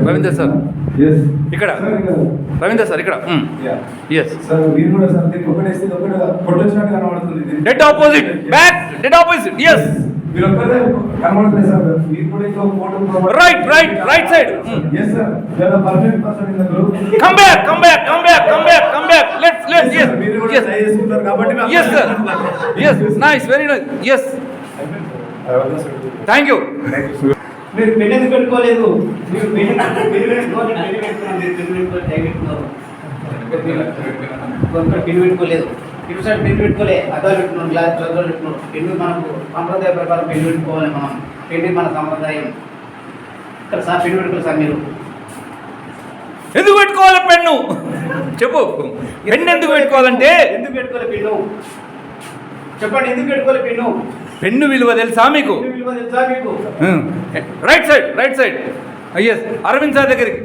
Ravinder sir ఇక్కడ, Ravinder sir ఇక్కడ. Dead opposite, back dead opposite. Yes, right side. Yes sir, you are the perfect person in the group. Come back. Let's yes. Yes sir, yes, nice, very nice. Yes, thank you. మీరు pen పెట్టుకోలేదు, మీరు pen పెట్టుకోలేదు, ఇటు side pen పెట్టుకోలే, అద్దాలు పెట్టుకున్నాం, glass చదువులు పెట్టుకున్నాం. Pen మనకు సాంప్రదాయ ప్రకారం పెన్ను పెట్టుకోవాలి. మనం పెన్ను మన సాంప్రదాయం. ఇక్కడ సార్ పెన్ను పెట్టుకోవాలి సార్. మీరు ఎందుకు పెట్టుకోవాలి పెన్ను? చెప్పు, పెన్ను ఎందుకు పెట్టుకోవాలంటే? ఎందుకు పెట్టుకోవాలి పెన్ను చెప్పండి. ఎందుకు పెట్టుకోవాలి పెన్ను? పెన్ను విలువ తెలుసా మీకు? Right side. Yes, Arvind sir దగ్గరికి.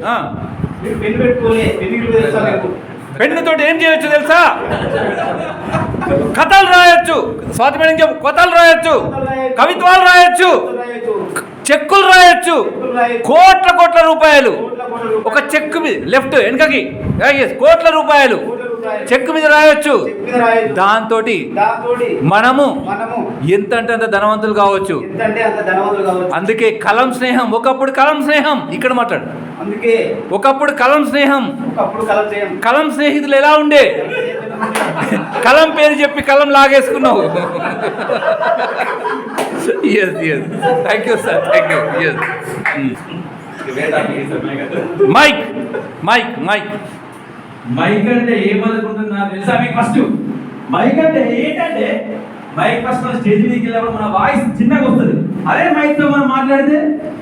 మీరు పెన్ను పెట్టుకోలే, పెన్ను విలువ తెలుసా మీకు? పెన్నుతోటి ఏం చేయొచ్చు తెలుసా? కథలు రాయొచ్చు. స్వాతి మేడం చెప్పు, కథలు రాయొచ్చు, కవిత్వాలు రాయొచ్చు, చెక్కులు రాయొచ్చు. కోట్ల రూపాయలు ఒక చెక్కు మీద, లెఫ్ట్ వెనకకి, కోట్ల రూపాయలు చెక్కు మీద రాయొచ్చు. దాంతో మనము ఎంత అంటే అంత ధనవంతులు కావచ్చు. అందుకే కలం స్నేహం. ఒకప్పుడు కలం స్నేహం, ఇక్కడ మాట్లాడు. అందుకే ఒకప్పుడు కలం స్నేహం. కలం స్నేహితులు ఎలా ఉండే? కలం పేరు చెప్పి కలం లాగేసుకున్నావు. yes thank you sir, thank you. yes mike అంటే ఏమనుకుంటున్నా తెలుసా మీకు? ఫస్ట్ మైక్ అంటే ఏంటంటే, మైక్ ఫస్ట్ మనం స్టేజ్ మీదకి వెళ్ళినప్పుడు మన వాయిస్ చిన్నగా వస్తుంది. అదే మైక్ తో మనం మాట్లాడితే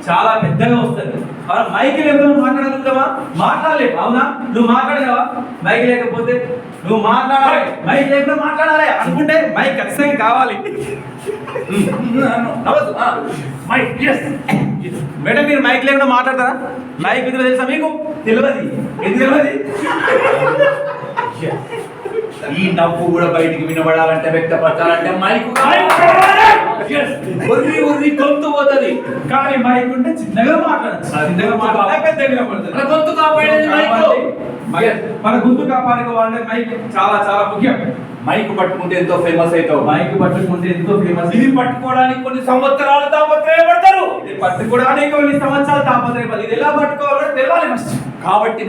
చాలా పెద్దగా వస్తుంది. మనం మైక్ లేకపోతే మాట్లాడగలుగుతావా? మాట్లాడలేవు. అవునా? నువ్వు మాట్లాడగలవా? మైక్ లేకపోతే నువ్వు మాట్లాడాలి. మైక్ లేకపోతే మాట్లాడాలి అనుకుంటే మైక్ ఖచ్చితంగా కావాలి. మేడం, మీరు మైక్ లేకుండా మాట్లాడతారా? మైక్ విలువ తెలుసా మీకు? తెలియదు. ఎందుకు తెలియదు? ఈ నవ్వు కూడా బయటికి వినబడాలంటే, వ్యక్తపరచాలంటే మైక్ గొంతు పోతుంది. కానీ మైక్ ఉంటే చిన్నగా మాట్లాడచ్చు. గొంతు కాపాడేది మైక్. మన గొంతు కాపాడుకోవాలంటే మైక్ చాలా చాలా ముఖ్యం. మైక్ పట్టుకుంటే ఎంతో ఫేమస్ అవుతావు. మైక్ పట్టుకుంటే ఎంతో ఫేమస్. ఇది పట్టుకోవడానికి కొన్ని సంవత్సరాలు తాపత్రయపడతారు. ఇది పట్టుకోవడానికి కొన్ని సంవత్సరాలు తాపత్రయపడతారు. ఇది ఎలా పట్టుకోవాలో తెలియాలి ఫస్ట్. కాబట్టి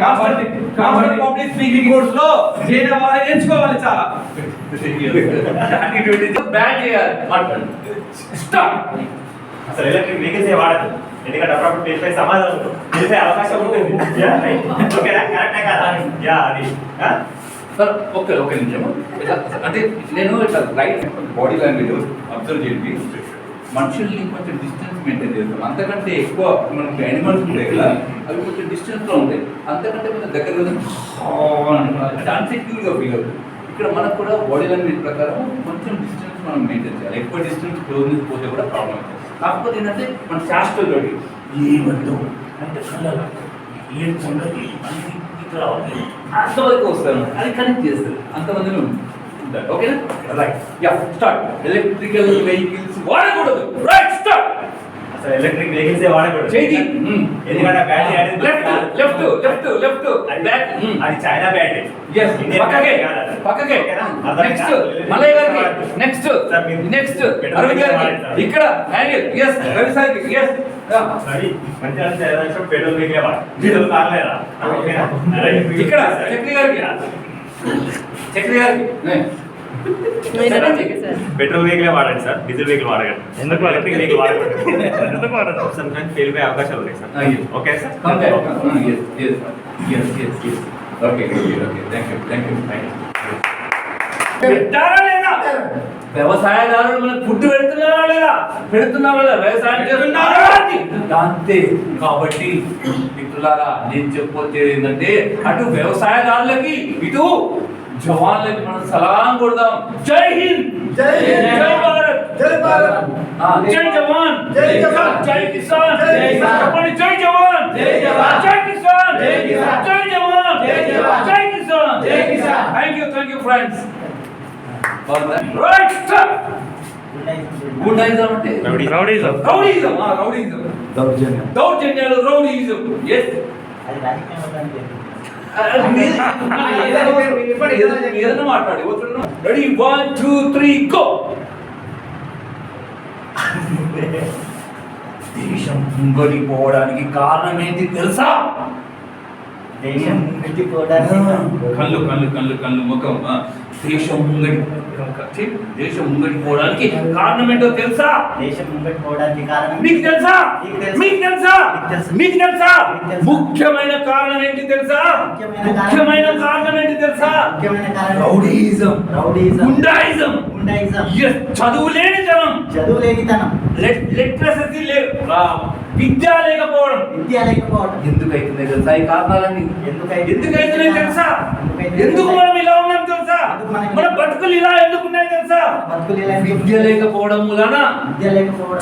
పబ్లిక్ స్పీకింగ్ కోర్స్ లో నేర్చుకోవాలి చాలా. బ్యాన్ చేయాలి. అసలు ఎలక్ట్రిక్ వెహికల్స్ వాడదు, ఎందుకంటే అప్పుడప్పుడు తెలిపే సమాధానం తెలిపే అవకాశం ఉంటుంది. ఓకేనా? కరెక్టే కదా? అది సార్ ఒక నిమిషం. అంటే నేను ఇట్లా రైట్ బాడీ లాంగ్వేజ్ అబ్జర్వ్ చేయండి. మనుషుల్ని కొంచెం డిస్టెన్స్ మెయింటైన్ చేస్తాం. అంతకంటే ఎక్కువ మనకి యానిమల్స్ ఉంటాయి కదా, అవి కొంచెం డిస్టెన్స్లో ఉంటాయి. అంతకంటే కొంచెం దగ్గర అన్సెక్యూర్గా ఫీల్ అవుతుంది. ఇక్కడ మనకు కూడా బాడీ లాంగ్వేజ్ ప్రకారం కొంచెం డిస్టెన్స్ మనం మెయింటైన్ చేయాలి. ఎక్కువ డిస్టెన్స్ క్లోజ్నెస్ పోతే కూడా ప్రాబ్లం అవుతుంది. కాకపోతే ఏంటంటే మన శాస్త్రంలో ఏమంటూ అంటే కళ్ళ ఏం సంగతి అన్ని అంతవరకు వస్తాను, అది కనెక్ట్ చేస్తారు. అంతమందిలో ఉంటారు. ఓకేనా? Right. Yeah, start. Electrical vehicles వాడకూడదు. Right, start. అసలు ఎలక్ట్రిక్ వెహికల్స్ వాడకూడదు. చేయి. ఎందుకంటే బ్యాటరీ లెఫ్ట్ బ్యాక్. అది చైనా బ్యాటరీ. yes పక్కకే. నెక్స్ట్ మలయ్ గారికి. నెక్స్ట్ అరవింద్ గారికి. ఇక్కడ యాంగిల్. yes రవి సార్ కి. yes మంచిగా పెట్రోల్ వెహికల్ వాడు. డీజిల్ కాలేదా? ఇక్కడ చక్రి గారికి. పెట్రోల్ వెహికల్ వాడండి సార్, డీజిల్ వెహికల్ వాడకండి. ఎందుకు ఎలక్ట్రిక్ వెహికల్ వాడకండి? ఎందుకు వాడదు? ఫెయిల్పోయే అవకాశాలు ఉన్నాయి సార్. Okay sir. ఓకే వ్యవసాయదారులు మనకు ఫుడ్ పెడుతున్నారా లేదా? వ్యవసాయం చేస్తున్నారా? అంతే. కాబట్టి మిత్రులారా, నేను చెప్పొచ్చేది ఏంటంటే, అటు వ్యవసాయదారులకి ఇటు జవాన్లకి మనం సలాం కొడదాం. జై హింద్, జై భారత్, జై జవాన్, జై కిసాన్, చెప్పండి. జై జవాన్, జై కిసాన్, జై జవాన్, జై Kisan. Thank you friends. Right, stop. Good night అంటే రౌడీజం. దౌర్జన్యం. దౌర్జన్యాలు, రౌడీయిజం. Yes. అది రాజకీయం వద్దని చెప్పి. ఏదైనా మాట్లాడి రెడీ 1 2 3 గో. దేశం ముంగడిపోవడానికి కారణం ఏంటి తెలుసా? దేశం ముంగిపోవడానికి కళ్ళు కళ్ళు కళ్ళు కళ్ళు ముఖం. దేశం ముంగడిపోవడానికి కారణం ఏంటో తెలుసా? దేశం ముంగిపోవడానికి కారణం మీకు తెలుసా? మీకు తెలుసా? మీకు తెలుసా? మీకు తెలుసా? మీకు తెలుసా? మీకు తెలుసా? ముఖ్యమైన కారణం ఏంటి తెలుసా? ముఖ్యమైన కారణం ఏంటి తెలుసా? ముఖ్యమైన కారణం rowdyism, rowdyism, goondaism. Goondaism, Yes, చదువు లేని జనం, చదువులేనితనం, లిటరసీ విద్య లేకపోవడం. విద్య లేకపోవడం. ఎందుకైతుంది తెలుసా ఈ కారణాలన్నీ? ఎందుకైతున్నాయి తెలుసా? ఎందుకైతున్నాయి? ఎందుకు మనం ఇలా ఉన్నాం తెలుసా? ఎందుకు మనం మన బతుకులు ఇలా ఎందుకున్నాయి తెలుసా? బతుకులు ఇలా ఎందుకు? విద్య లేకపోవడం మూలాన, విద్య లేకపోవడం,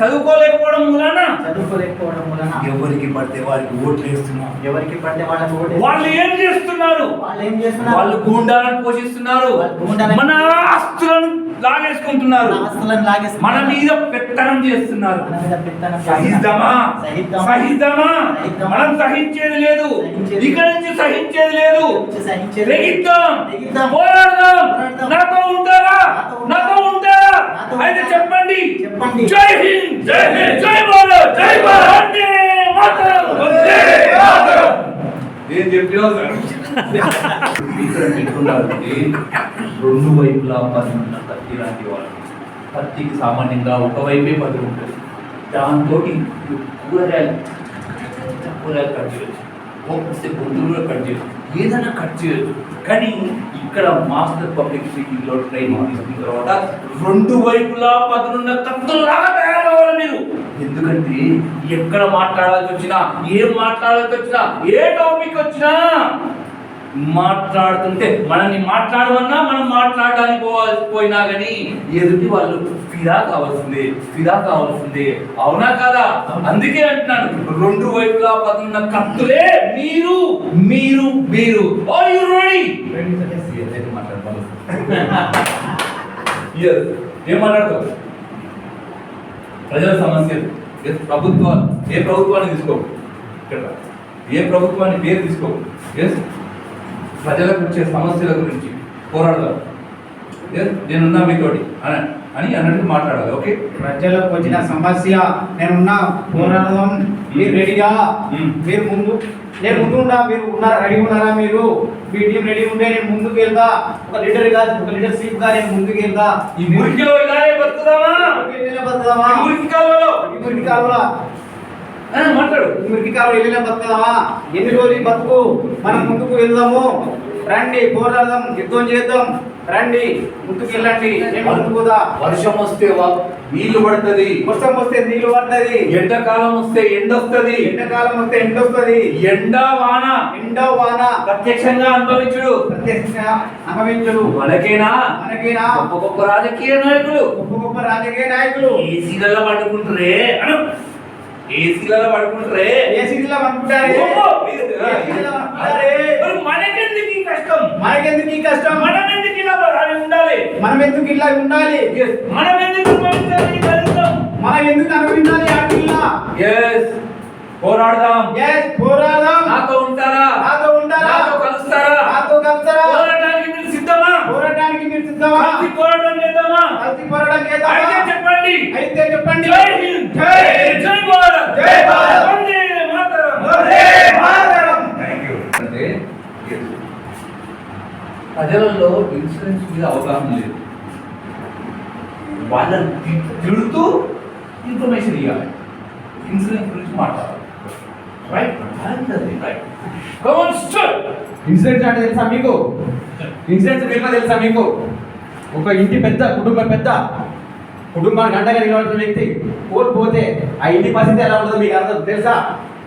చదువుకోలేకపోవడం మూలాన చదువుకోలేకపోవడం వలన ఎవరికి పడితే వారికి ఓట్లు వేస్తున్నాం. ఎవరికి పడితే వాళ్ళకి ఓటేస్తారు. వాళ్ళు ఏం చేస్తున్నారు? వాళ్ళు ఏం చేస్తున్నారు? వాళ్ళు గూండాలను పోషిస్తున్నారు, వాళ్ళు గూండాలను- మన ఆస్తులను లాగేసుకుంటున్నారు, మన ఆస్తులను లాగేస్తున్నారు. మన మీద పెత్తనం చేస్తున్నారు. మన మీద పెత్తనం సహిద్దామా? సహిద్దామా? సహిద్దామా? సహిద్దామా? మనం సహించేది లేదు, సహించేది ఇక నుంచి సహించేది లేదు. సహించేది తెగిద్దాం, తెగిద్దాం. పోరాడదాం. పోరాడదాం. నాతో ఉంటారా? నాతో ఉంటారా? నాతో అయితే ఉంటారా? చెప్పండి. చెప్పండి. జై హింద్, జై హింద్, జై భారత్, జై భారత్, వందే మాతరం, వందే మాతరం. ఏం చెప్పినావు సార్? ఇక్కడ పెట్టుకున్నారు రెండు వైపులా 10 ఉన్న కత్తి లాంటి వాళ్ళు. కత్తికి సామాన్యంగా ఒకవైపే 10 ఉంటుంది. దాంతో కూరగాయలు కట్ చేయొచ్చు, ఒక్కొస్తే గొంతులు కూడా కట్ చేయొచ్చు, ఏదైనా కట్ చేయొచ్చు. కానీ ఇక్కడ మాస్టర్ పబ్లిక్ స్పీకింగ్లో ట్రైనింగ్ తీసుకున్న తర్వాత 2 వైపులా 10 ఉన్న కత్తుల్లాగా తయారవ్వాలి మీరు. ఎందుకంటే ఎక్కడ మాట్లాడాల్సి వచ్చినా, ఏం మాట్లాడాల్సి వచ్చినా, ఏ టాపిక్ వచ్చినా మాట్లాడుతుంటే మనల్ని మాట్లాడమన్నా మనం మాట్లాడడానికి పోయినా కానీ ఎదుటి వాళ్ళు ఫిదా కావాల్సిందే. అవునా కదా? అందుకే అంటున్నాను, 2 వైపులా 10 ఉన్న కత్తులే మీరు. Are you ready? Yes. ఏం మాట్లాడతావు? ప్రజల సమస్యలు, ప్రభుత్వాలు, ఏ ప్రభుత్వాన్ని తీసుకో, ఇక్కడ ఏ ప్రభుత్వాన్ని పేరు తీసుకో. ఎస్, ప్రజలకు వచ్చే సమస్యల గురించి పోరాడదాం. నేనున్నా మీతోటి అని అన్నట్టు మాట్లాడాలి. ఓకే, ప్రజలకు వచ్చిన సమస్య నేనున్నా, పోరాడదాం. మీరు రెడీగా? మీరు ముందు, నేను ముందు ఉన్నా, మీరు ఉన్నారా? రెడీ ఉన్నారా? మీరు మీ టీం రెడీ ఉంటే నేను ముందుకు వెళ్తా. ఒక లీడర్షిప్ గా నేను ముందుకు వెళ్తా. ఈ మురికిలో ఇలాగే బతుకుదామా? బతుకుదామా? ఈ మురికి కాలువలో మురికి కాలువ మాట్లాడు. మురికి కాలువ వెళ్ళినా బతుకుదామా? ఎన్ని రోజులు ఈ బతుకు? మనం ముందుకు వెళ్దాము. రండి, పోరాడదాం, యుద్ధం చేద్దాం. రండి, ముందుకు వెళ్ళండి. నేను ముందుకుదా. వర్షం వస్తే నీళ్లు పడుతుంది, వర్షం వస్తే నీళ్లు పడుతుంది, ఎండాకాలం వస్తే ఎండ వస్తుంది, ఎండాకాలం వస్తే ఎండ వస్తుంది. ఎండ వాన ప్రత్యక్షంగా అనుభవించుడు. మనకేనా గొప్ప రాజకీయ నాయకులు, గొప్ప రాజకీయ నాయకులు ఏసీలలో పడుకుంటారే అను, ఏసీలలో పడుకుంటారే, ఏసీలో అనుకుంటారే. మనకెందుకు ఈ కష్టం? మనకెందుకు ఈ కష్టం? మనం ఎందుకు ఇలా ఉండాలి? మనం ఎందుకు ఇలా ఉండాలి? మనం ఎందుకు అనుభవించాలి? మనం ఎందుకు అనుభవించాలి? ఆడపిల్ల పోరాడదాం. పోరాడదాం. నాతో ఉంటారా? నాతో కలుస్తారా? పోరాటానికి మీరు సిద్ధమా? కలిసి పోరాటం చేద్దామా? అయితే చెప్పండి. జై హింద్, జై భారత్, వందే మాతరం. థాంక్యూ. అంటే ప్రజలలో ఇన్సూరెన్స్ మీద అవగాహన లేదు. వాళ్ళని తిడుతూ ఇన్ఫర్మేషన్ ఇవ్వాలి, ఇన్సూరెన్స్ గురించి మాట్లాడాలి. Right? Right. Come on start. Insurance అంటే తెలుసా మీకు? ఇన్సూరెన్స్ విలువ తెలుసా మీకు? ఒక ఇంటి కుటుంబానికి అండగా నిలబడుతున్న వ్యక్తి కోల్పోతే ఆ ఇంటి పరిస్థితి ఎలా ఉంటుందో మీకు అర్థం తెలుసా?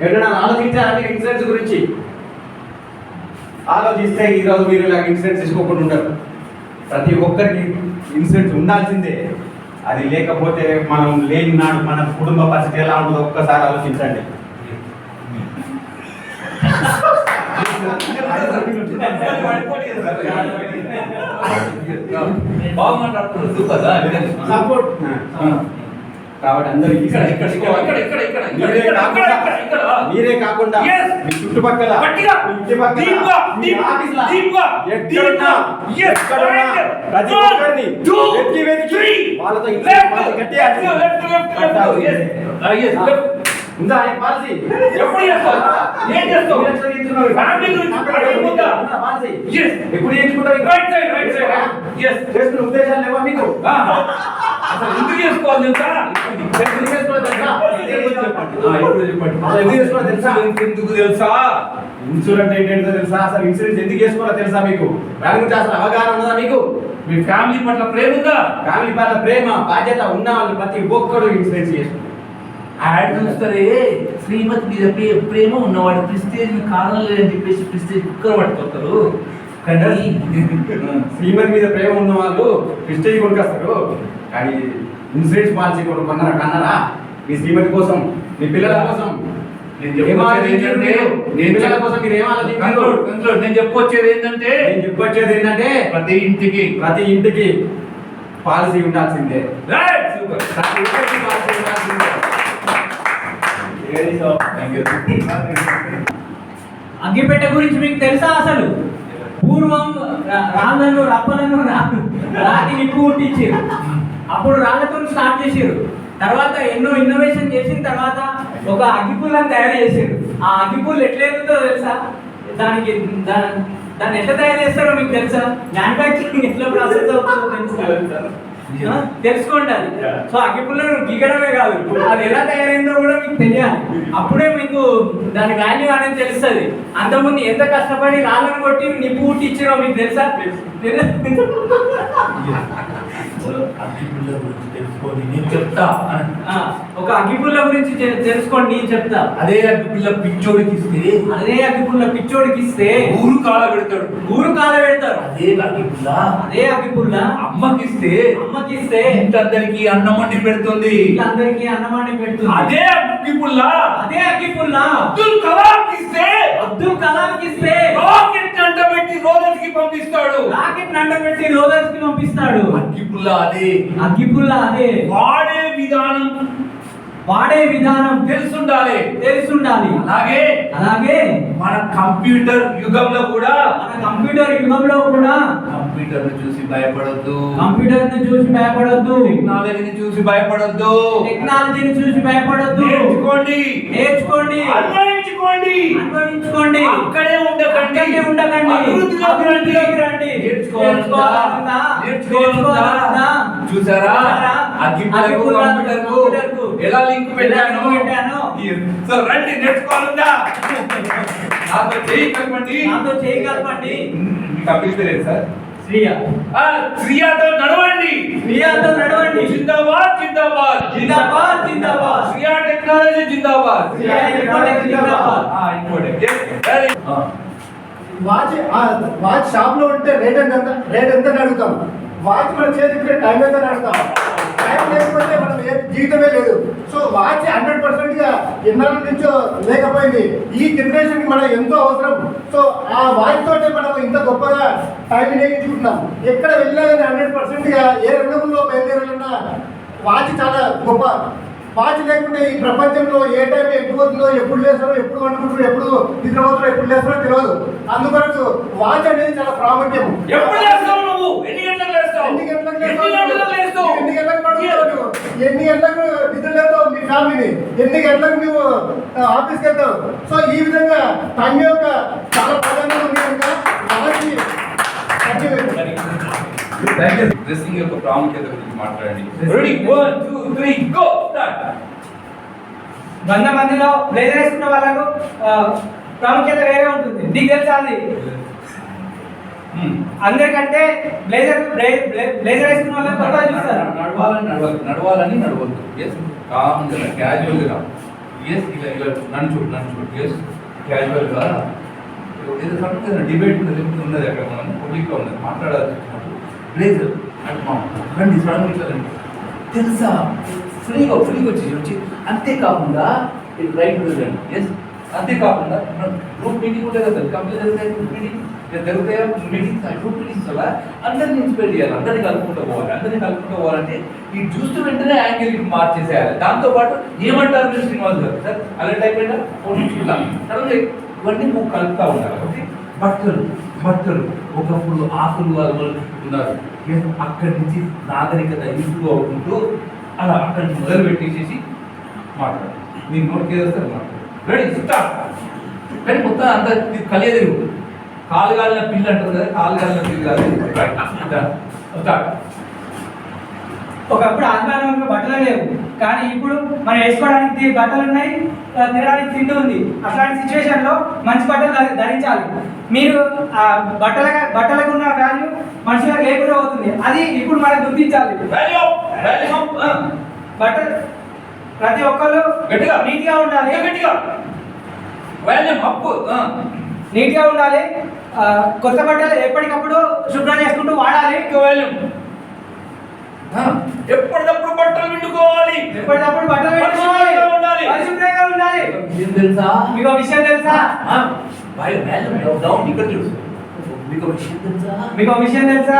ఎవరైనా ఆలోచించారా మీరు ఇన్సూరెన్స్ గురించి? ఆలోచిస్తే ఈరోజు మీరు ఇలా ఇన్సూరెన్స్ తీసుకోకుండా ఉండరు. ప్రతి ఒక్కరికి ఇన్సూరెన్స్ ఉండాల్సిందే. అది లేకపోతే మనం లేని నాడు మన కుటుంబ పరిస్థితి ఎలా ఉంటుందో ఒక్కసారి ఆలోచించండి. కాబట్టి అందరూ ఇక్కడ ఇక్కడ ఇక్కడ ఇక్కడ ఇక్కడ ఇక్కడ మీరే ఇక్కడ కాకుండా ఇక్కడ ఇక్కడ మీరే కాకుండా Yes. మీ చుట్టుపక్కల గట్టిగా, మీ ఇంటి పక్కల, deepగా, మీ deep, ఆఫీసులో, deepగా, ఎక్కడున్నా, Yes. ఎక్కడున్నా, ప్రతి One, ఒక్కరిని two, వెతికి three. వాళ్ళతో Left, పాలసీ గట్టిగా left, yes. Yes, left. ఉందా ఈ పాలసీ ఎప్పుడు చేస్తావు? ఏం చేస్తావు? Family గురించి పట్టుకుందా? Policy Yes. ఎప్పుడు చేయించుకుంటావు Right side, right side. Yes. చేసుకునే ఉద్దేశాలు లేవా మీకు అసలు ఎందుకు చేసుకోవాలి తెలుసా? ఎందుకు చేసుకోవాలో తెలుసా? ఇప్పుడు చెప్పండి. అసలు ఎందుకు చేసుకోవాలో తెలుసా? ఎందుకు తెలుసా? ఇన్సూరెన్స్ ఏంటో తెలుసా? అసలు ఇన్సూరెన్స్ ఎందుకు చేసుకోవాలో తెలుసా మీకు? దాని గురించి అసలు అవగాహన ఉన్నదా మీకు? మీ ఫ్యామిలీ పట్ల ప్రేమ ఉందా? ఫ్యామిలీ పట్ల ప్రేమ బాధ్యత ఉన్న వాళ్ళు ప్రతి ఒక్కరు ఇన్సూరెన్స్ చేసుకుంటారు. యాడ్ చూస్తారే, శ్రీమతి మీద ప్రేమ ఉన్నవాడు ప్రిస్టేజ్ కారణం అని చెప్పేసి ప్రిస్టేజ్ కుక్కర్ పట్టుకొస్తారు. కానీ శ్రీమతి మీద ప్రేమ ఉన్న వాళ్ళు ప్రెస్టేజ్ కొనుకొస్తారు, కానీ ఇన్సూరెన్స్ పాలసీ కొనుక్కున్నారా? కన్నారా? మీ శ్రీమతి కోసం, మీ పిల్లల కోసం నేను చెప్పొచ్చేది ఏంటంటే పిల్లల కోసం మీరు ఏం ఆలోచించారు? నేను చెప్పొచ్చేది ఏంటంటే నేను చెప్పొచ్చేది ఏంటంటే ప్రతి ఇంటికి పాలసీ ఉండాల్సిందే. Right, super. ప్రతి ఇంటికి పాలసీ ఉండాల్సిందే. అగ్గిపెట్టె గురించి మీకు తెలుసా? అసలు పూర్వం రాళ్ళను రప్పలను రాతి నిప్పు పుట్టించారు. అప్పుడు రాళ్ళతో స్టార్ట్ చేసారు. తర్వాత ఎన్నో ఇన్నోవేషన్ చేసిన తర్వాత ఒక అగ్గిపుల్లని తయారు చేసారు. ఆ అగ్గిపుల్ ఎట్లా ఎదుగుతుందో తెలుసా? దాన్ని ఎట్లా తయారు చేస్తారో మీకు తెలుసా? మ్యానుఫ్యాక్చరింగ్ ఎట్లా ప్రాసెస్ అవుతుందో తెలుసా? తెలుసుకోండి అది. సో అగ్గిపుల్లను గీయడమే కాదు, అది ఎలా తయారైందో కూడా మీకు తెలియాలి. అప్పుడే మీకు దాని వాల్యూ అనేది తెలుస్తుంది. అంతకుముందు ఎంత కష్టపడి రాళ్ళను కొట్టి నిప్పు పుట్టించారో మీకు తెలుసా? అగ్గిపుల్ల గురించి తెలుసుకొని నేను చెప్తా. ఒక అగ్గిపుల్ల గురించి తెలుసుకోండి, నేను చెప్తా. అదే అగ్గిపుల్ల పిచ్చోడికి ఇస్తే అదే అగ్గిపుల్ల పిచ్చోడికి ఇస్తే ఊరు కాల పెడతాడు. అదే అగ్గిపుల్ల అమ్మకిస్తే ఇంటందరికి అన్నం వండి పెడుతుంది. అందరికి అన్నమాన్ని పెడుతుంది. అదే అగ్గిపుల్ల అబ్దుల్ కలాంకి ఇస్తే రాకెట్ అంటబెట్టి రోదర్స్ కి పంపిస్తాడు. అగ్గిపుల్ల అదే వాడే విధానం తెలుసుండాలి. అలాగే మన కంప్యూటర్ యుగంలో కూడా కంప్యూటర్ చూసి భయపడొద్దు, టెక్నాలజీని చూసి భయపడొద్దు. నేర్చుకోండి, అన్వయించుకోండి. అక్కడే ఉండకండి, అభివృద్ధిలోకి రండి. నేర్చుకోవాలన్నా చూసారా? అగ్గిపుల్లకు కంప్యూటర్కు ఎలా లింక్ పెట్టాను? సో రండి, నేర్చుకోవాలన్నా నాతో చేయి కలపండి. కంప్లీట్ లేదు సార్. శ్రీయాతో నడవండి. జిందాబాద్. శ్రియా టెక్నాలజీ జిందాబాద్. వాచ్ షాప్ లో ఉంటే రేట్ ఎంత అడుగుతాం. వాచ్ మన చేతికి టైం ఎంత అడుగుతాం. టైం లేకపోతే మనం జీవితమే లేదు. సో వాచ్ 100% గా ఎన్నాళ్ళ నుంచో లేకపోయింది. ఈ జనరేషన్ కి మనం ఎంతో అవసరం. సో ఆ వాచ్ తోటే మనం ఇంత గొప్పగా టైం వినియోగించుకుంటున్నాం. ఎక్కడ వెళ్ళినా కానీ 100% గా ఏ రంగంలో బయలుదేరాలన్నా వాచ్ చాలా గొప్ప. వాచ్ లేకుంటే ఈ ప్రపంచంలో ఏ టైం ఎప్పుడు పోతుందో, ఎప్పుడు లేస్తారో, ఎప్పుడు వండుకుంటారో, ఎప్పుడు నిద్రపోతారో, ఎప్పుడు లేస్తారో తెలియదు. అందుకొరకు వాచ్ అనేది చాలా ప్రాముఖ్యం. ఎప్పుడు లేస్తావు నువ్వు? ఎన్ని గంటలకు లేస్తావు? ఎన్ని గంటలకు Yes. పడుకుంటావు? ఎన్ని గంటలకు నిద్ర లేస్తావు? మీ ఫ్యామిలీని ఎన్ని గంటలకు నువ్వు ఆఫీస్కి వెళ్తావు? సో ఈ విధంగా టైం యొక్క చాలా ప్రాధాన్యత ఉంది కనుక వాచ్కి డ్రెస్సింగ్ యొక్క ప్రాముఖ్యత గురించి మాట్లాడండి. Ready, 1 2 3 go start. 100 మందిలో బ్లేజర్ వేసుకున్న వాళ్ళకు ప్రాముఖ్యత వేరే ఉంటుంది. నీకు తెలుసా అది? అందరికంటే బ్లేజర్ వేసుకున్న వాళ్ళకి కొత్తగా చూస్తారు. నడవాలని నడవద్దు. ఎస్, కామ్గా క్యాజువల్గా. ఎస్, ఇలా నన్ను చూడు. ఎస్, క్యాజువల్గా. ఏదో సడన్గా డిబేట్ ఉన్నది అక్కడ, మనం పబ్లిక్లో ఉన్నది మాట్లాడాల్సి బ్లేజర్ రండి, సడన్ ఇట్లా రండి. తెలుసా? ఫ్రీగా వచ్చి అంతేకాకుండా రైట్ రండి. ఎస్, అంతేకాకుండా గ్రూప్ మీటింగ్ ఉంటుంది కదా, కంప్లీట్ మీటింగ్. జరుగుతాయా మీటింగ్స్ గ్రూప్ మీటింగ్స్ వల్ల అందరిని ఇన్స్పైర్ చేయాలి, అందరినీ కలుపుకుంటూ పోవాలి. అందరినీ కలుపుకుంటూ పోవాలంటే ఈ చూస్తూ వెంటనే యాంగిల్ మార్చేసేయాలి. దాంతోపాటు ఏమంటారు మీరు శ్రీనివాస్ గారు సార్ అలర్ట్ అయిపోయినా సడన్గా ఇవన్నీ నువ్వు కలుపుతూ ఉండాలి. ఓకే, బట్టలు ఒకప్పుడు ఆకులు అలవలు ఉన్నారు, అక్కడి నుంచి నాగరికత ఇంప్రూవ్ అవుతుంటూ అలా అక్కడి నుంచి మొదలు పెట్టేసేసి మాట్లాడు. నేను నోటికి ఏదొస్తారు మాట్లాడు. Ready start. కానీ మొత్తం అంత కలియదు. కాలుగాలిన పిల్లి అంటారు కదా, కాలుగాలిన పిల్లి కాదు. స్టార్ట్. ఒకప్పుడు ఆదివారంలో బట్టలు లేవు, కానీ ఇప్పుడు మనం వేసుకోవడానికి బట్టలు ఉన్నాయి, తినడానికి తిండి ఉంది. అట్లాంటి సిచ్యువేషన్ లో మంచి బట్టలు ధరించాలి. మీరు బట్టలకు ఉన్న వాల్యూ మనుషులకు లేకుండా అవుతుంది. అది ఇప్పుడు మనం గుర్తించాలి. బట్టలు ప్రతి ఒక్కరు గట్టిగా నీట్ గా ఉండాలి, గట్టిగా నీట్ గా ఉండాలి. కొత్త బట్టలు ఎప్పటికప్పుడు శుభ్రం చేసుకుంటూ వాడాలి. ఎప్పటికప్పుడు బట్టలు పిండుకోవాలి, ఎప్పటికప్పుడు బట్టలు ఉండాలి, పరిశుభ్రంగా ఉండాలి. ఏం తెలుసా మీకు విషయం తెలుసా? ఇక్కడ చూసు. మీకు విషయం తెలుసా?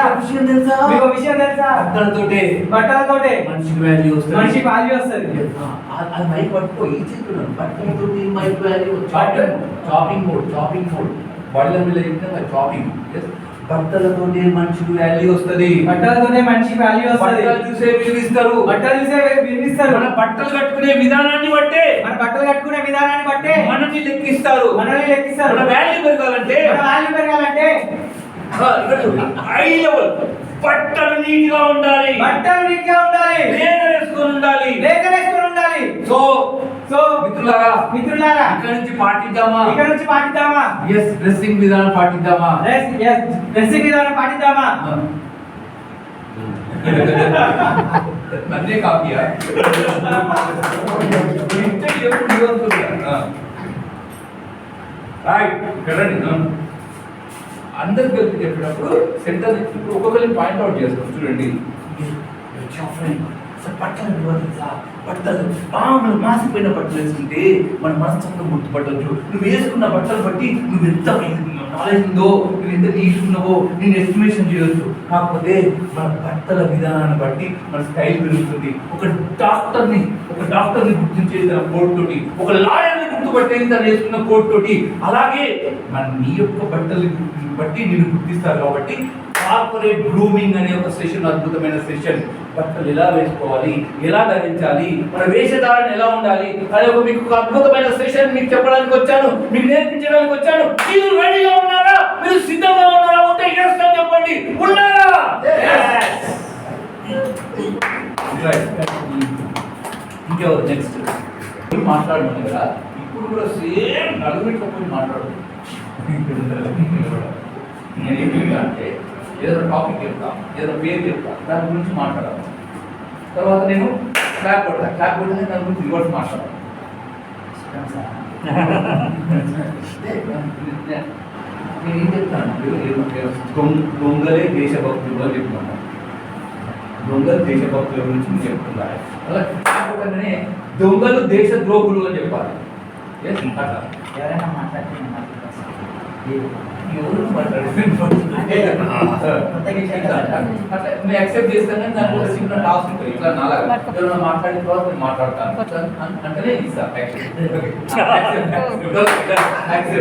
బట్టలతోటే మనిషికి వాల్యూ వస్తుంది. మనిషికి వాల్యూ వస్తుంది. అది మైక్ పట్టుకో, ఈ చేతులు పట్టుకుంటూ మైక్ వాల్యూ. చాపింగ్ మోడ్ వాళ్ళ మీద చాపింగ్. బట్టలతోనే మనిషికి వాల్యూ వస్తుంది. బట్టలతోనే మనిషికి వాల్యూ వస్తుంది. బట్టలు చూసే విలువిస్తారు. మన బట్టలు కట్టుకునే విధానాన్ని బట్టే మనల్ని లెక్కిస్తారు. మన వాల్యూ పెరగాలంటే హై లెవెల్ బట్టలు నీట్ గా ఉండాలి, లేజర్ వేసుకొని ఉండాలి. సో మిత్రులారా ఇక్కడ నుంచి పాటిద్దామా? yes డ్రెస్సింగ్ విధానం పాటిద్దామా? నన్నే కాపీయా? రైట్, అందరు కలిపి చెప్పినప్పుడు సెంటర్ ఇప్పుడు ఒక్కొక్కరిని పాయింట్అవుట్ చేస్తాం. చూడండి, బట్టలు మామూలు మాసిపోయిన బట్టలు వేసుకుంటే మన మనసు గుర్తుపట్టవచ్చు. నువ్వు వేసుకున్న బట్టలు బట్టి నువ్వు ఎంత నాలెడ్జ్ ఉందో, నువ్వు ఎంత నీట్ ఉన్నావో నేను ఎస్టిమేషన్ చేయొచ్చు. కాకపోతే మన బట్టల విధానాన్ని బట్టి మన స్టైల్ పెరుగుతుంది. ఒక డాక్టర్ని గుర్తించేది తన కోట్ తోటి, ఒక లాయర్ని గుర్తుపట్టేది తను వేసుకున్న కోట్ తోటి, అలాగే మన నీ యొక్క బట్టలు బట్టి నేను గుర్తిస్తారు. కాబట్టి కార్పొరేట్ గ్రూమింగ్ అనే ఒక సెషన్, అద్భుతమైన సెషన్. బట్టలు ఎలా వేసుకోవాలి, ఎలా ధరించాలి, మన వేషధారణ ఎలా ఉండాలి అనే ఒక మీకు ఒక అద్భుతమైన సెషన్ మీకు చెప్పడానికి వచ్చాను, మీకు నేర్పించడానికి వచ్చాను. మీరు రెడీగా ఉన్నారా? మీరు సిద్ధంగా ఉన్నారా? ఉంటే yes అని చెప్పండి. ఉన్నారా? ఇంకెవరు నెక్స్ట్ మాట్లాడమని కదా. ఇప్పుడు కూడా సేమ్ నలుగురితో పోయి మాట్లాడు. నేను ఏం చెప్తా అంటే ఏదైనా టాపిక్ చెప్తా, ఏదైనా పేరు చెప్తా, దాని గురించి మాట్లాడాలి. తర్వాత నేను క్లాప్ కొడతాను, దాని గురించి రివర్స్ మాట్లాడాలి. నేను ఏం చెప్తాను, దొంగలే దేశభక్తులు అని చెప్తున్నాను. దొంగలు దేశభక్తుల గురించి నేను చెప్తున్నాను. అలా క్లాప్ కొట్టగానే దొంగలు దేశ ద్రోహులు అని చెప్పాలి. అట్లా ఎవరైనా మాట్లాడితే ఎవరు యాక్సెప్ట్ చేస్తాను, కానీ దానికి ఒక చిన్న టాస్క్ ఉంటుంది. ఇట్లా నాలాగా ఎవరైనా మాట్లాడిన తర్వాత నేను మాట్లాడతాను అంటేనే ఇస్తాను.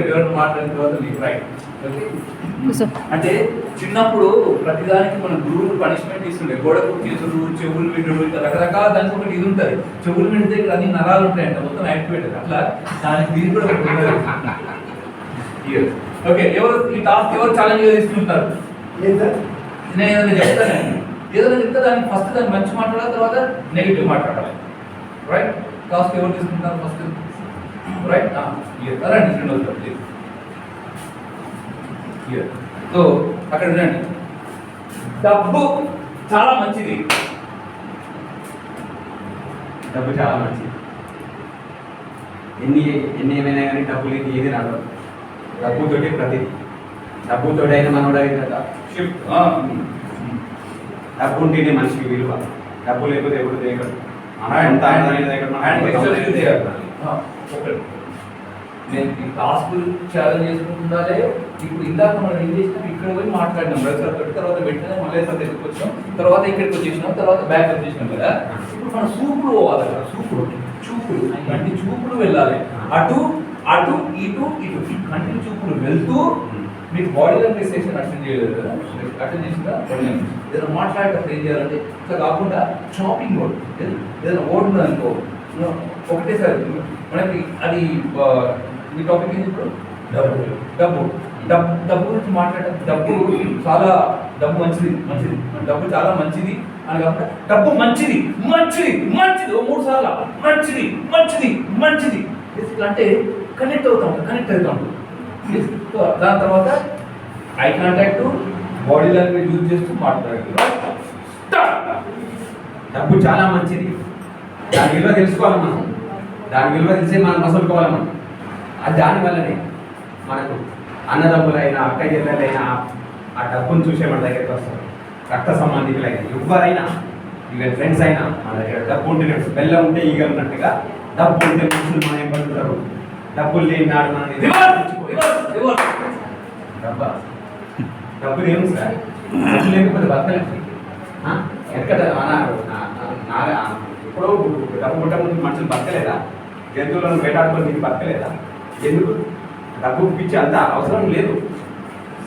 ఎవరైనా మాట్లాడిన తర్వాత నీకు రైట్. అంటే చిన్నప్పుడు ప్రతిదానికి మన గురువులు పనిష్మెంట్ ఇస్తుండే, గోడకు కేసులు, చెవులు వింటుడు, ఇట్లా రకరకాల దానికి ఒకటి ఇది ఉంటుంది. చెవులు వింటే ఇక్కడ అన్ని నరాలు ఉంటాయంట, మొత్తం యాక్టివేట్. అట్లా దానికి దీనికి కూడా ఒకటి ఉంటుంది. ఓకే, ఎవరు ఈ టాస్క్ ఎవరు ఛాలెంజ్ తీసుకుంటారు? నేను ఏదైనా చెప్తాను, ఏదైనా చెప్తే దానికి ఫస్ట్ దాన్ని మంచి మాట్లాడాలి, తర్వాత నెగిటివ్ మాట్లాడాలి. రైట్? టాస్క్ ఎవరు తీసుకుంటారు ఫస్ట్? రైట్? రండి. సో అక్కడ వినండి, డబ్బు చాలా మంచిది. డబ్బు చాలా మంచిది. ఎన్ని ఏమైనా కానీ డబ్బు లేదు ఏది రాదు. డబ్బుతోటి ప్రతిదీ. డబ్బుతోటి అయినా మనోడు అయినా షిఫ్ట్. డబ్బు ఉంటేనే మనిషికి విలువ. డబ్బు లేకపోతే ఎప్పుడు తెలియదు. నేను ఈ టాస్క్ ఛాలెంజ్ చేసుకుంటుండాలే. ఇప్పుడు ఇందాక మనం ఏం చేసినాం, ఇక్కడ పోయి మాట్లాడినాం రైతులతో, తర్వాత వెంటనే మళ్ళీ దగ్గరికి వచ్చాం, తర్వాత ఇక్కడికి వచ్చేసినాం, తర్వాత బ్యాక్ వచ్చేసినాం కదా. ఇప్పుడు మనం సూపులు పోవాలి కదా, చూపులు కంటి చూపులు వెళ్ళాలి, అటు అటు ఇటు ఇటు కంటి చూపులు వెళ్తూ మీకు బాడీ లాంగ్వేజ్ సెషన్ అటెండ్ చేయలేదు కదా, అటెండ్ చేసిందా బాడీ లాంగ్వేజ్ ఏదైనా మాట్లాడేటప్పుడు ఏం చేయాలంటే ఇట్లా కాకుండా చాపింగ్ వర్డ్, ఏదైనా వర్డ్ ఉందనుకో ఒకటేసారి మనకి అది మీ టాపిక్ ఏంటి ఇప్పుడు డబ్బు గురించి మాట్లాడటం. డబ్బు చాలా మంచిది అని కాకుండా డబ్బు మంచిది ఓ 3 సార్లు మంచిది అంటే కనెక్ట్ అవుతాం. దాని తర్వాత eye contact, body language use చేస్తూ మాట్లాడాలి. డబ్బు చాలా మంచిది, దాని విలువ తెలుసుకోవాలి మనం, దాని విలువ తెలిసి మనం మసలుకోవాలి మనం. అది దానివల్లనే మనకు అన్నదమ్ములైనా అక్క చెల్లెలైనా ఆ డబ్బును చూసే మన దగ్గరికి వస్తారు. రక్త సంబంధికులైనా ఎవరైనా, ఈవెన్ ఫ్రెండ్స్ అయినా మన దగ్గర డబ్బు ఉంటేనే, బెల్లం ఉంటే ఈగ ఉన్నట్టుగా డబ్బు ఉంటే మనుషులు మనం ఏం పడుతుంటారు. డబ్బులు లేని నాడు మనం డబ్బులు ఏమి సార్, డబ్బు లేకపోతే బతకలేదు. ఎక్కడ ఇప్పుడు డబ్బు పుట్ట ముందు మనుషులు బతకలేదా? జంతువులను వేటాడుకొని నీకు బతకలేదా? ఎందుకు? డబ్బు పిచ్చి అంత అవసరం లేదు,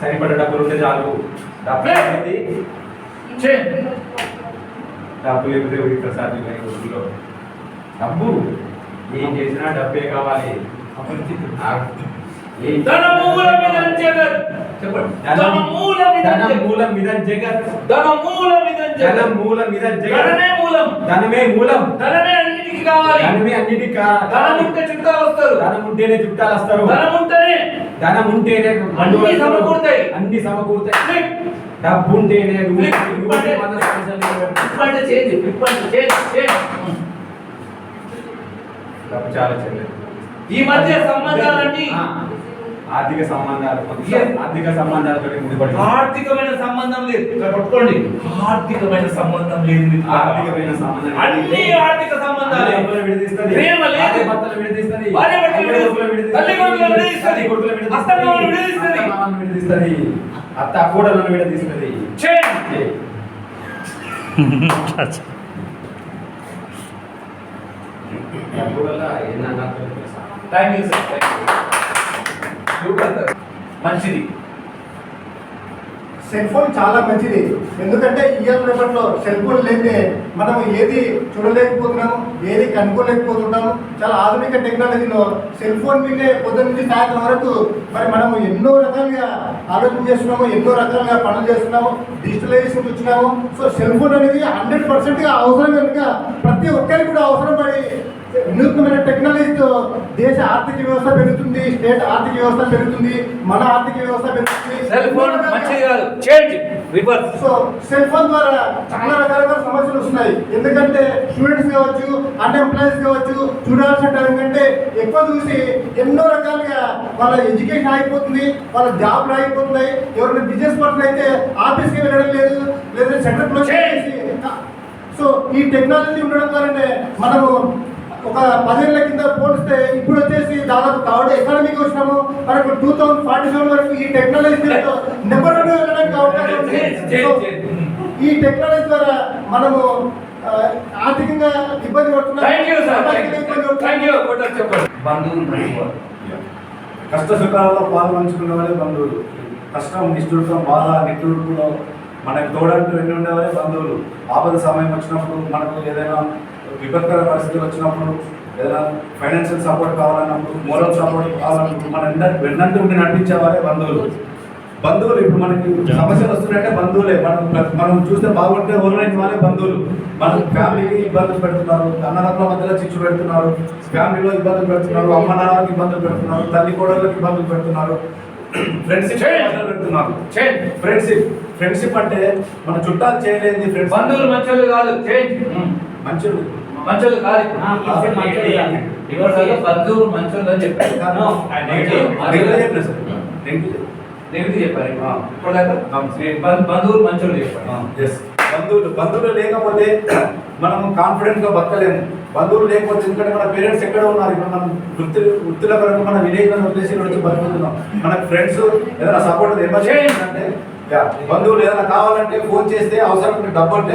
సరిపడ డబ్బులు ఉంటే చాలు. డబ్బు అనేది డబ్బు లేకపోతే ఇక్కడ సాధ్యం రోజుల్లో డబ్బు ఏం చేసినా డబ్బే కావాలి. ధనముంటేనే చుట్టాలు వస్తారు, ధనముంటేనే అన్ని సమకూరుతాయి, డబ్బు ఉంటేనే డబ్బు చాలా చెల్లెలు. ఈ మధ్య సంబంధాలన్నీ ఆర్థిక సంబంధాలతో ముడిపడి, ఆర్థికమైన సంబంధం లేదు. ఇక్కడ పట్టుకోండి, ఆర్థికమైన సంబంధం లేదు. ఆర్థికమైన సంబంధం అన్ని ఆర్థిక సంబంధాలే. విడదీస్తుంది, ప్రేమ లేదు, భర్తలు విడదీస్తుంది, భార్య భర్తలు విడదీస్తుంది, తల్లిదండ్రులను విడదీస్తుంది, అత్తమామలను విడదీస్తుంది, అత్త కోడలను విడదీస్తుంది. డబ్బు వల్ల ఏంటన్నా థ్యాంక్ యూ సార్, మంచిది. సెల్ ఫోన్ చాలా మంచిది, ఎందుకంటే ఇయర్ రేపట్లో సెల్ ఫోన్ లేదే మనం ఏది చూడలేకపోతున్నాము, ఏది కనుక్కోలేకపోతున్నాము. చాలా ఆధునిక టెక్నాలజీలో సెల్ ఫోన్ మీదే పొద్దున్న నుంచి సాయంత్రం వరకు మరి మనము ఎన్నో రకాలుగా ఆలోచన చేస్తున్నాము, ఎన్నో రకాలుగా పనులు చేస్తున్నాము, డిజిటలైజేషన్ వచ్చినాము. సో సెల్ ఫోన్ అనేది 100% అవసరం కనుక ప్రతి ఒక్కరికి కూడా అవసరం పడి వినూత్నమైన టెక్నాలజీతో దేశ ఆర్థిక వ్యవస్థ పెరుగుతుంది, స్టేట్ ఆర్థిక వ్యవస్థ పెరుగుతుంది, మన ఆర్థిక వ్యవస్థ పెరుగుతుంది. సెల్ ఫోన్ మంచిది కాదు, change reverse. So cell phone ద్వారా చాలా రకాల సమస్యలు వస్తున్నాయి. ఎందుకంటే స్టూడెంట్స్ కావచ్చు, అన్ఎంప్లాయీస్ కావచ్చు, చూడాల్సిన టైం కంటే ఎక్కువ చూసి ఎన్నో రకాలుగా వాళ్ళ ఎడ్యుకేషన్ ఆగిపోతుంది, వాళ్ళ జాబ్లు ఆగిపోతున్నాయి. ఎవరైనా బిజినెస్ పర్సన్ అయితే ఆఫీస్కి వెళ్ళడం లేదు, లేదా సెంటర్ క్లోజ్ చేసి. సో ఈ టెక్నాలజీ ఉండడం ద్వారానే మనము ఒక 10 ఏళ్ల కింద పోలిస్తే ఇప్పుడు వచ్చేసి దాదాపు థర్డ్ ఎకానమీకి వచ్చినాము. మనకు 2047 వరకు ఈ టెక్నాలజీ నెంబర్ 1 వెళ్ళడానికి అవకాశం ఉంది. ఈ టెక్నాలజీ ద్వారా మనము ఆర్థికంగా ఇబ్బంది పడుతున్నాం. కష్ట సుఖాలలో పాలు పంచుకునే వాళ్ళే బంధువులు. కష్టం నిష్ఠురత్వం, బాధ నిట్టూర్పులో మనకు తోడంటూ ఎన్ని ఉండేవారే బంధువులు. ఆపద సమయం వచ్చినప్పుడు, మనకు ఏదైనా విపత్కర పరిస్థితులు వచ్చినప్పుడు, ఏదైనా ఫైనాన్షియల్ సపోర్ట్ కావాలన్నప్పుడు, మోరల్ సపోర్ట్ కావాలన్నప్పుడు మన వెన్నంటూ ఉండి నడిపించేవారే బంధువులు. ఇప్పుడు మనకి సమస్యలు వస్తున్నాయంటే బంధువులే. మనం చూస్తే బాగుంటే ఓన్లైన్ వాళ్ళే బంధువులు. మన ఫ్యామిలీకి ఇబ్బందులు పెడుతున్నారు, అన్నదమ్ముల మధ్యలో చిచ్చు పెడుతున్నారు, ఫ్యామిలీలో ఇబ్బందులు పెడుతున్నారు, అమ్మ నాన్నలకు ఇబ్బందులు పెడుతున్నారు, తల్లి కోడళ్ళకి ఇబ్బందులు పెడుతున్నారు, ఫ్రెండ్షిప్ అంటే మన చుట్టాలు చేయలేని ఫ్రెండ్స్. బంధువులు మంచోళ్ళు కాదు, మంచోళ్ళు కాదు. బంధువులు మంచోళ్ళు అని చెప్పారు, నెగిటివ్ చెప్పారు. బంధువులు మంచోళ్ళు చెప్పారు. బంధువులు లేకపోతే మనము కాన్ఫిడెంట్ గా బతకలేము. బంధువులు లేకపోతే ఎందుకంటే మన పేరెంట్స్ ఎక్కడ ఉన్నారు ఇప్పుడు మనం వృత్తుల పరంగా మన విలేజ్ వదిలేసి ఇక్కడ వచ్చి బతుకుతున్నాం. మనకు ఫ్రెండ్స్ ఏదైనా సపోర్ట్ ఎమర్జెన్సీ అంటే బంధువులు ఏదైనా కావాలంటే ఫోన్ చేస్తే అవసరం డబ్బు అంటే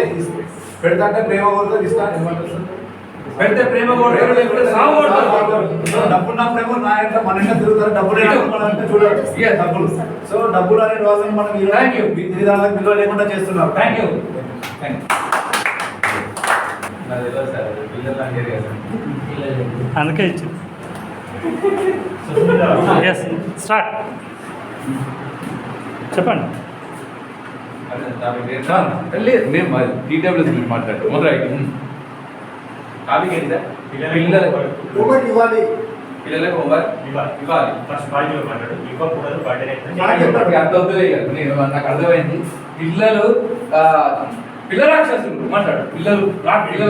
పెడతా అంటే ప్రేమ కొడుతుంది ఇస్తాను ఏమంటారు పెడితే ప్రేమ కొడతారు, లేకపోతే సాగు కొడతారు. డబ్బు ఉన్నప్పుడేమో నా ఇంట్లో మన ఇంట్లో తిరుగుతారు, డబ్బులు మనం అంటే చూడాలి డబ్బులు. సో డబ్బులు అనే వాళ్ళని మనం ఈ విధానాలకు విలువ లేకుండా చేస్తున్నాం. Thank you. అందుకే ఇచ్చింది. ఎస్ స్టార్ట్ చెప్పండి. మేము టీడబ్ల్యూఎస్ గురించి మాట్లాడతాం. మొదలైతే టాపిక్ ఏంటి సార్? హోంవర్క్ ఇవ్వాలి. పిల్లలకు హోంవర్క్ ఇవ్వాలి. ఫస్ట్ బాధ్యత మాట్లాడు ఇవ్వకూడదు బర్త్డే నాకు అర్థమైంది. పిల్లలు పిల్ల రాక్షసులు మాట్లాడు. పిల్ల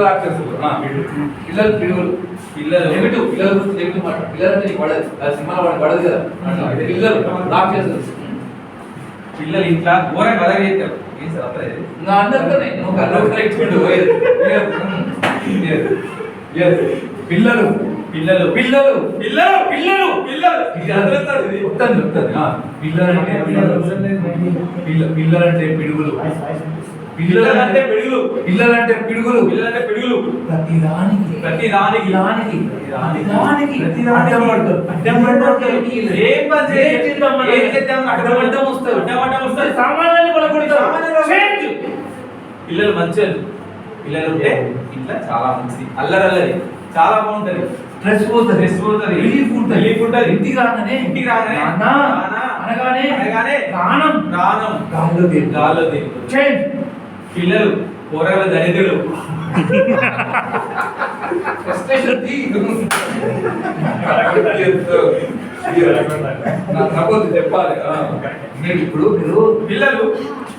రాక్షసులు, పిల్లలు పిడుగులు, పిల్లలు నెగిటివ్, పిల్లల గురించి నెగిటివ్ మాట్లాడు. పిల్లలు అంటే నీకు పడదు, సినిమాలో వాడికి పడదు కదా. పిల్లలు రాక్షసులు, పిల్లలు ఇంట్లో ఘోరంగా అలగ చేస్తారు. ఏం సార్ అప్పుడే నా అందరితోనే నువ్వు కరెక్ట్ పిల్లలు పిల్లలు పిల్లలు పిల్లలు పిల్లలు పిల్లలు పిల్లలంటే పిల్లలంటే పిడుగులు, పిల్లలంటే పిడుగులు, పిల్లలంటే పిడుగులు, పిల్లలంటే పిడుగులు. ప్రతి దానికి అడ్డం వస్తుంది. సామాన్యాన్ని కొలగొడతారు. Change. పిల్లలు మంచోళ్ళు. పిల్లలు ఉంటే ఇంట్లో చాలా మంచిది. అల్లరల్లరి చాలా బాగుంటది. స్ట్రెస్ పోతుంది, రిలీఫ్ ఉంటుంది. ఇంటికి రాగానే నాన్న అనగానే ప్రాణం గాల్లో తేలుతుంది. Change. పిల్లలు పోరాల దరిద్రులు. చెప్పాలి. మీరు ఇప్పుడు పిల్లలు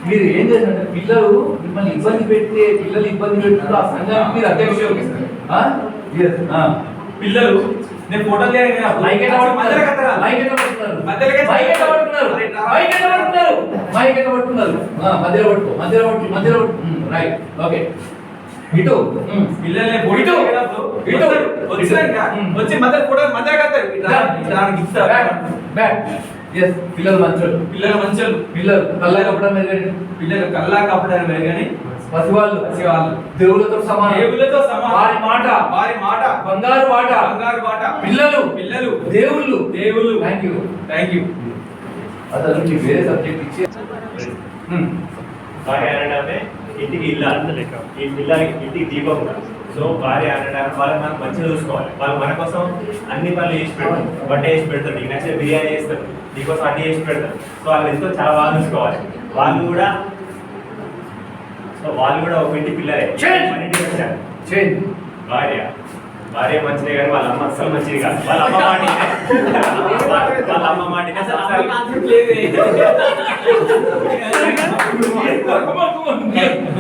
మీరు ఏం చేశారంటే పిల్లలు మిమ్మల్ని ఇబ్బంది పెడితే పిల్లలు ఇబ్బంది పెడుతున్నారు. ఆ సంఘానికి మీరు అధ్యక్షులు. పిల్లలు నేను ఫోటోలు మైక్ ఎట్లా పట్టుకున్నారు? మధ్యలో పట్టు. Right, okay. ఇటు పిల్లల్ని వచ్చి మధ్య ఫోటో మధ్య పిల్లలు మంచోళ్ళు, పిల్లలు కల్లా కప్పడం పిల్లలు కల్లా కప్పడానికి కానీ పసివాళ్ళు దేవులతో సమానం. వారి మాట బంగారు మాట. పిల్లలు దేవుళ్ళు. Thank you. అసలు నీకు వేరే సబ్జెక్ట్ ఇచ్చి భార్య అనడమే ఇంటికి ఇల్లాలి, ఈ పిల్లలకి ఇంటికి దీపం కూడా. సో భార్య అనడానికి వాళ్ళు మనం మంచిగా చూసుకోవాలి. వాళ్ళు మన కోసం అన్ని పనులు చేసి పెడతారు, బట్ట వేసి పెడతారు, నీకు నచ్చిన బిర్యానీ చేస్తారు, నీకోసం అన్ని చేసి పెడతారు. సో వాళ్ళు ఎంతో చాలా బాగా చూసుకోవాలి. వాళ్ళు కూడా ఒక ఇంటి పిల్లలే, మన ఇంటికి వచ్చారు. భార్య మంచిదే కానీ వాళ్ళ అమ్మ అస్సలు మంచిది కాదు. వాళ్ళ అమ్మ మాటినే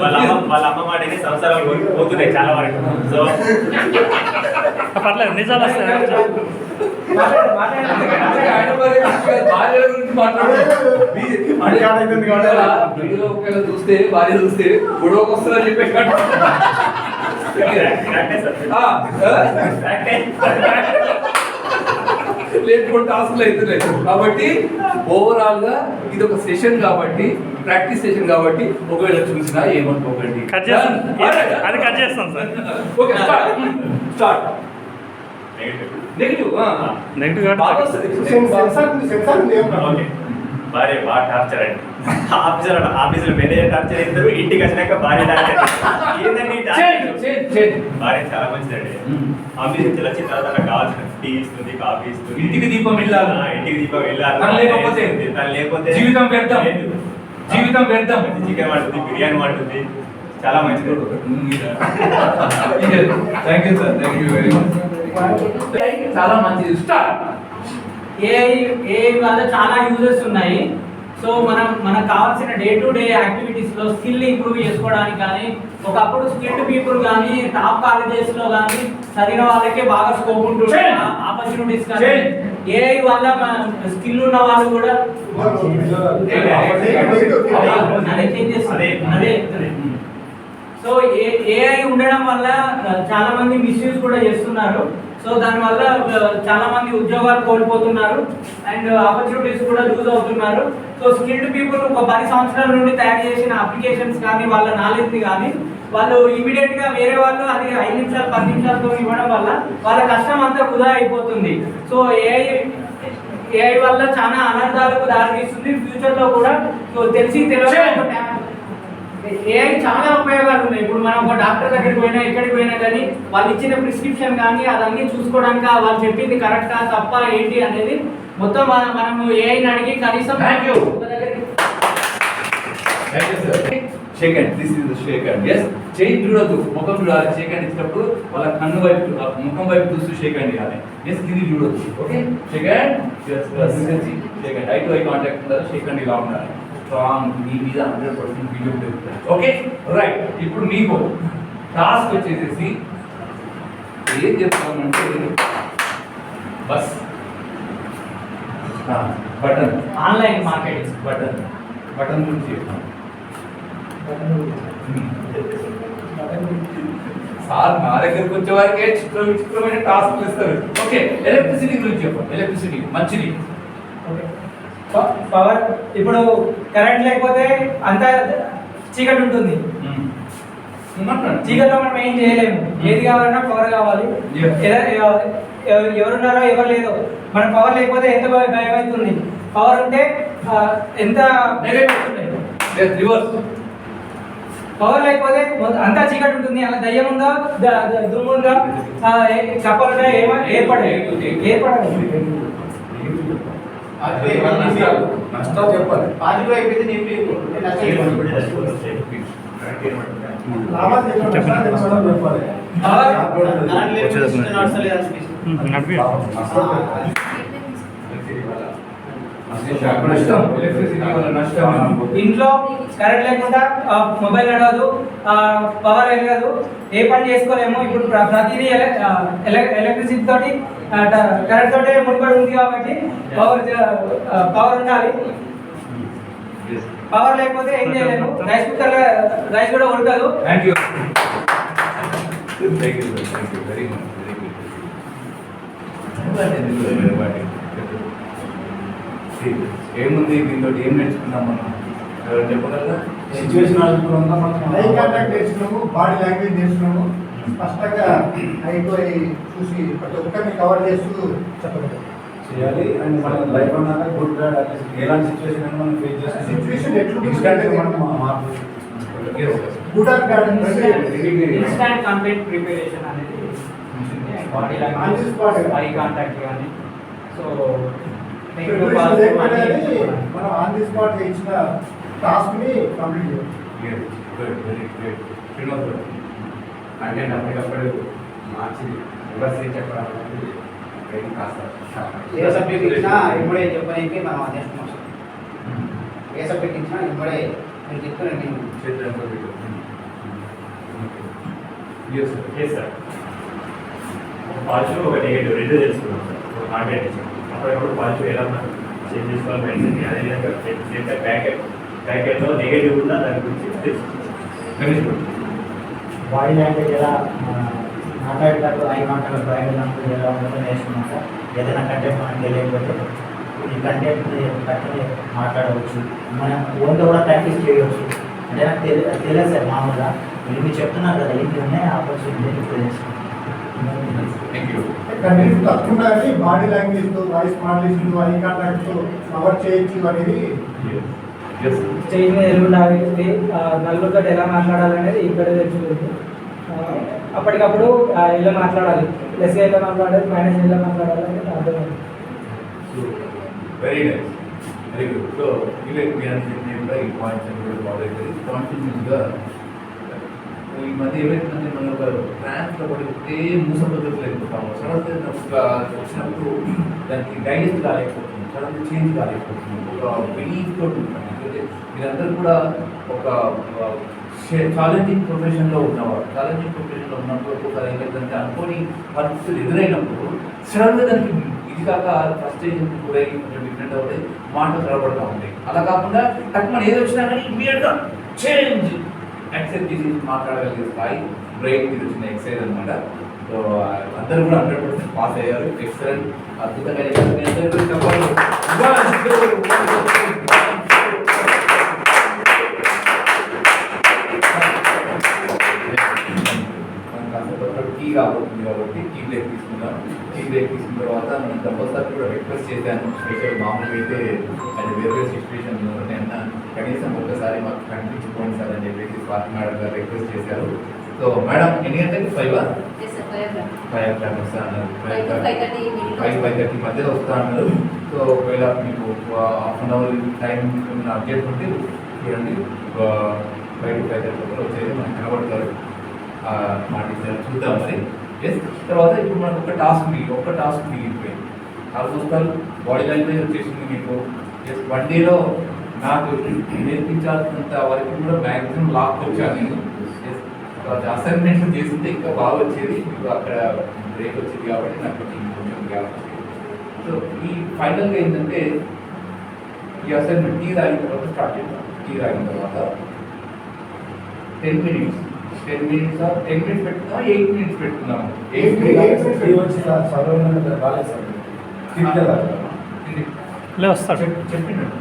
వాళ్ళ అమ్మ మాటనే సంసారాలు పోతున్నాయి చాలా వరకు. సో పర్లేదు, నిజాలు వస్తాయి. చూస్తే భార్య చూస్తే గొడవకు వస్తుందని చెప్పేసి లేకపోతే టాస్క్లు అవుతున్నాయి. కాబట్టి ఓవరాల్ గా ఇది ఒక సెషన్ కాబట్టి, ప్రాక్టీస్ సెషన్ కాబట్టి ఒకవేళ చూసినా ఏమనుకోకండి. అది కట్ చేస్తాం సార్. Okay, start. నెగిటివ్ భార్య బాగా టార్చర్ అండి. ఆఫీసులో మేనేజర్ టార్చర్ అవుతారు, ఇంటికి వచ్చినాక భార్య టార్చర్. ఏంటండి భార్య చాలా మంచిదండి. ఆఫీస్ నుంచి వచ్చిన తర్వాత నాకు కావాల్సిన టీ ఇస్తుంది, కాఫీ ఇస్తుంది, ఇంటికి దీపం వెళ్ళాలి. తను లేకపోతే జీవితం వ్యర్థం. చికెన్ వండుతుంది, బిర్యానీ వండుతుంది, చాలా మంచిది. Thank you sir, thank you very much. చాలా మంచిది. స్టార్ట్. ఏఐ వల్ల చాలా యూజెస్ ఉన్నాయి. సో మనకు కావాల్సిన డే టు డే యాక్టివిటీస్లో స్కిల్ ఇంప్రూవ్ చేసుకోవడానికి కానీ, ఒకప్పుడు స్కిల్డ్ పీపుల్ కానీ టాప్ కాలేజెస్లో కానీ చదివిన వాళ్ళకే బాగా స్కోప్ ఉంటుంది, ఆపర్చునిటీస్ కానీ. ఏఐ వల్ల స్కిల్ ఉన్న వాళ్ళు కూడా అదే చేంజ్ చేస్తుంది. అదే సో ఏఐ ఉండడం వల్ల చాలా మంది మిస్యూజ్ కూడా చేస్తున్నారు. సో దానివల్ల చాలా మంది ఉద్యోగాలు కోల్పోతున్నారు అండ్ ఆపర్చునిటీస్ కూడా లూజ్ అవుతున్నారు. సో స్కిల్డ్ పీపుల్ ఒక 10 సంవత్సరాల నుండి తయారు చేసిన అప్లికేషన్స్ కానీ వాళ్ళ నాలెడ్జ్ని కానీ వాళ్ళు ఇమీడియట్గా వేరే వాళ్ళు అది 5 నిమిషాలు 10 నిమిషాలతో ఇవ్వడం వల్ల వాళ్ళ కష్టం అంతా వృధా అయిపోతుంది. సో ఏఐ వల్ల చాలా అనర్థాలకు దారితీస్తుంది. ఫ్యూచర్లో కూడా తెలిసి తెలియదు ఏఐ చాలా ఉపయోగాలు ఉన్నాయి. ఇప్పుడు మనం ఒక డాక్టర్ దగ్గరికి పోయినా ఎక్కడికి పోయినా కానీ వాళ్ళు ఇచ్చిన ప్రిస్క్రిప్షన్ కానీ అదన్నీ చూసుకోవడానికి వాళ్ళు చెప్పింది కరెక్టా తప్ప ఏంటి అనేది మొత్తం మనం ఏఐని అడిగి కనీసం shake hand, this is shake hand. Yes, చేయి చూడొద్దు, ముఖం చూడాలి. షేక్ హ్యాండ్ ఇచ్చినప్పుడు వాళ్ళ కన్ను వైపు ముఖం వైపు చూస్తూ షేక్ హ్యాండ్ ఇవ్వాలి. ఎస్, కింది చూడొద్దు. Okay, shake hand. Shake hand, eye to eye contact ఉండాలి. షేక్ హ్యాండ్ ఇలా ఉండాలి. స్ట్రాంగ్, మీ మీద 100% బిలీవ్. Okay, right. ఇప్పుడు మీకు టాస్క్ వచ్చేసేసి ఏం చెప్తామంటే bus button, online marketing button గురించి చెప్తాం. సార్ నా దగ్గరకు వచ్చే వారికి చిత్రమైన టాస్క్లు ఇస్తారు. ఓకే, ఎలక్ట్రిసిటీ గురించి చెప్పండి. ఎలక్ట్రిసిటీ మంచిది. పవర్ ఇప్పుడు కరెంట్ లేకపోతే అంతా చీకటి ఉంటుంది. చీకట్లో మనం ఏం చేయలేము. ఏది కావాలన్నా పవర్ కావాలి. ఎవరున్నారో ఎవరు లేదో మన పవర్ లేకపోతే ఎంత భయం అవుతుంది. పవర్ ఉంటే ఎంత రివర్స్. పవర్ లేకపోతే అంతా చీకటి ఉంటుంది. అలా దయ్యం ఉందా, దుమ్ము ఉందా, కప్పలున్నా ఏర్పడదు. నష్టాలు చెప్పాలి. పాజిటివ్ అయిపోయింది నెగిటివ్ ఇంట్లో కరెంట్ లేకుండా మొబైల్ నడవదు, పవర్ వెళ్ళదు, ఏ పని చేసుకోలేము. ఇప్పుడు ప్రతిదీ ఎలక్ట్రిసిటీ తోటి కరెంట్ తోటే ముడిపడి ఉంది కాబట్టి పవర్ ఉండాలి. పవర్ లేకపోతే ఏం చేయలేము. రైస్ కుక్కర్ రైస్ కూడా ఉడకదు. ఏముంది దీంతో ఏం నేర్చుకున్నాం మనం చెప్పగలరా? సిచ్యువేషన్ ఐ కాంటాక్ట్ నేర్చుకున్నాము, బాడీ లాంగ్వేజ్ నేర్చుకున్నాము. స్పష్టంగా ఐ చూసి ప్రతి ఒక్కరిని కవర్ చేస్తూ చెప్పగలరు చేయాలి. అండ్ మన లైఫ్ అన్నాక గుడ్ బ్యాడ్ ఎలాంటి సిచ్యువేషన్ అయినా మనం ఫేస్ చేస్తాం. సిచ్యువేషన్ ఇన్స్టెంట్గా మనం మార్పు good or bad instant content preparation అనేది బాడీ లాంగ్వేజ్, ఐ కాంటాక్ట్ కానీ సో మనం ఆన్ ది స్పాట్ ఇచ్చిన టాస్క్ ని కంప్లీట్ చేయాలి. అంటే అప్పటికప్పుడు మార్చి రివర్స్ చెప్పడం అనేది ఏ సబ్జెక్ట్ ఇచ్చినా ఇప్పుడే చెప్పడానికి మనం అధ్యక్షం. ఏ సబ్జెక్ట్ ఇచ్చినా ఇప్పుడే నేను చెప్తున్నాను. పాజిటివ్ ఒక నెగిటివ్ రెండు తెలుసుకున్నాం సార్. ఒక కాంటాక్ట్ అప్పటికప్పుడు పాజిటివ్ ఎలా చేంజ్ చేసుకోవాలి మెడిసిన్, అదేవిధంగా బ్యాకెట్లో నెగిటివ్ ఉందా దాని గురించి తెలుసుకుంటాం. బాడీ లాంగ్వేజ్ ఎలా మాట్లాడేటప్పుడు ఐ కాంటాక్ట్ బాడీ లాంగ్వేజ్ ఎలా ఉంటుందో నేర్చుకున్నాం సార్. ఏదైనా కంటెంట్ మనకు తెలియకపోతే ఈ కంటెంట్ మాట్లాడవచ్చు, మనం ఓన్గా కూడా ప్రాక్టీస్ చేయవచ్చు. అంటే నాకు తెలియదు సార్. మామూలుగా మీరు చెప్తున్నారు కదా ఏంటి ఉన్నాయి ఆపర్చునిటీ తెలుసు. తప్పకుండా బాడీ లాంగ్వేజ్ తో, వాయిస్ మాడ్యులేషన్, ఐ కాంటాక్ట్ తో కవర్ చేయొచ్చు అనేది. స్టేజ్ మీద ఎల్లుండాలి, నలుగురితో ఎలా మాట్లాడాలనేది ఇక్కడ తెలుసుకుంది. అప్పటికప్పుడు ఎలా మాట్లాడాలి, ప్లస్ ఎలా మాట్లాడాలి, మైనస్ ఎలా మాట్లాడాలి అనేది అర్థమైంది. Very nice, very good. So ఇవే మీ అందరికీ కూడా ఈ పాయింట్స్ అన్ని కూడా ఫాలో అవుతుంది. కాన్ఫిడెన్స్గా ఈ మధ్య ఏమైతుందంటే మనం ఒక ట్రాన్స్లో పడి ఒకటే మూస పద్ధతిలో వెళ్ళిపోతాము. సడన్గా వచ్చినప్పుడు దానికి గైడెన్స్ కాలేకపోతుంది, సడన్గా చేంజ్ కాలేకపోతుంది. ఒక బిలీఫ్తో ఉంటుంది. మీరందరూ కూడా ఒక ఛాలెంజింగ్ ప్రొఫెషన్లో ఉన్నవారు. ఛాలెంజింగ్ ప్రొఫెషన్లో ఉన్నప్పుడు ఒకసారి ఏమైందంటే అనుకోని పరిస్థితులు ఎదురైనప్పుడు సడన్గా దానికి ఇది కాక ఫ్రస్ట్రేషన్కి గురై కొంచెం డిఫరెంట్ అవుతాయి, మాటలు తడబడుతూ ఉంటాయి. అలా కాకుండా తక్కువ ఏది వచ్చినా కానీ ఇమీడియట్గా చేంజ్ యాక్సెప్ట్ చేసి మాట్లాడగలిగే స్థాయి బ్రెయిన్ మీద వచ్చిన ఎక్సైజ్ అనమాట. సో అందరూ కూడా 100% పాస్ అయ్యారు. ఎక్సలెంట్, అద్భుతంగా చేశారు. మీ అందరూ కూడా చెప్పాలి. టీ రాబోతుంది కాబట్టి టీ బ్రేక్ తీసుకుందాం. టీ బ్రేక్ తీసుకున్న తర్వాత నేను కంపల్సరీ కూడా రిక్వెస్ట్ చేశాను. స్పెషల్ మామూలుగా అయితే అది వేరే సిచ్యువేషన్ నేను కనీసం ఒక్కసారి మాకు కనిపించిపోయింది సార్ అని చెప్పేసి స్వాతి మేడం గారు రిక్వెస్ట్ చేశారు. సో మేడం ఎన్ని గంటలకి 5 o'clock వస్తా అన్నారు. 5:30 మధ్యలో వస్తా అన్నారు. సో ఒకవేళ మీకు half an hour time update ఉంటే చూడండి, 5 to 5:30 వచ్చేది మనకు కనబడతారు. మాట చూద్దాం మరి. ఎస్, తర్వాత ఇప్పుడు మనకు ఒక టాస్క్ మిగిలిపోయింది. ఆల్మోస్ట్ ఆల్ బాడీ లాంగ్వేజ్ వచ్చేసింది మీకు. ఎస్, 1 డేలో నాకు నేర్పించాల్సినంత వరకు కూడా మ్యాక్సిమం లాక్ వచ్చాను నేను. ఎస్, అసైన్మెంట్ చేస్తుంటే ఇంకా బాగా వచ్చేది. మీకు అక్కడ బ్రేక్ వచ్చింది కాబట్టి నాకు కొంచెం గ్యాప్ వచ్చేది. సో ఈ ఫైనల్గా ఏంటంటే ఈ అసైన్మెంట్ టీ తాగిన తర్వాత స్టార్ట్ చేద్దాం. టీ తాగిన తర్వాత 10 minutes 10 minutes పెట్టుకుందాం, 8 minutes పెట్టుకుందాం. 8 minutes చదవడం రాలేదు సార్. లే వస్తాడు చెప్పినట్టు